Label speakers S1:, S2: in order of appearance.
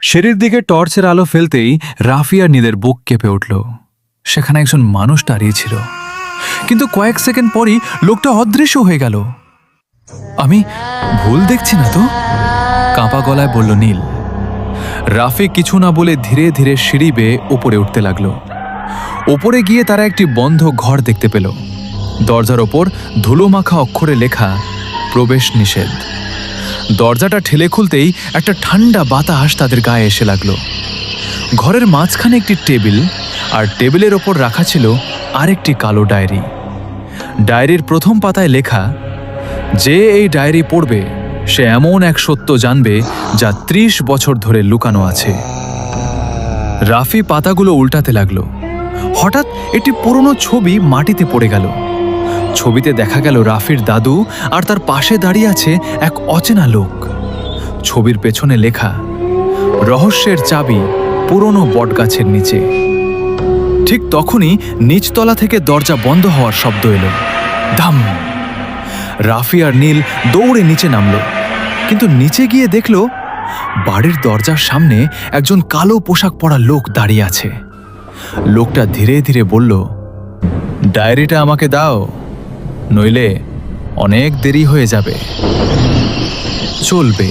S1: সিঁড়ির দিকে টর্চের আলো ফেলতেই রাফি আর নীলের বুক কেঁপে উঠল। সেখানে একজন মানুষ দাঁড়িয়েছিল, কিন্তু কয়েক সেকেন্ড পরই লোকটা অদৃশ্য হয়ে গেল। আমি ভুল দেখছি না তো? কাঁপা গলায় বলল নীল। রাফি কিছু না বলে ধীরে ধীরে সিঁড়ি বেয়ে উপরে উঠতে লাগলো। ওপরে গিয়ে তারা একটি বন্ধ ঘর দেখতে পেল। দরজার ওপর ধুলোমাখা অক্ষরে লেখা প্রবেশ নিষেধ। দরজাটা ঠেলে খুলতেই একটা ঠান্ডা বাতাস তাদের গায়ে এসে লাগলো। ঘরের মাঝখানে একটি টেবিল, আর টেবিলের ওপর রাখা ছিল আরেকটি কালো ডায়েরি। ডায়েরির প্রথম পাতায় লেখা, যে এই ডায়েরি পড়বে সে এমন এক সত্য জানবে যা ৩০ বছর ধরে লুকানো আছে। রাফি পাতাগুলো উল্টাতে লাগলো। হঠাৎ একটি পুরনো ছবি মাটিতে পড়ে গেল। ছবিতে দেখা গেল রাফির দাদু, আর তার পাশে দাঁড়িয়ে আছে এক অচেনা লোক। ছবির পেছনে লেখা, রহস্যের চাবি পুরনো বটগাছের নিচে। ঠিক তখনই নিচতলা থেকে দরজা বন্ধ হওয়ার শব্দ এলো। ধাম! রাফি আর নীল দৌড়ে নিচে নামল, কিন্তু নিচে গিয়ে দেখল বাড়ির দরজার সামনে একজন কালো পোশাক পরা লোক দাঁড়িয়ে আছে। লোকটা ধীরে ধীরে বলল, ডায়েরিটা আমাকে দাও, নইলে অনেক দেরি হয়ে যাবে। চলবে।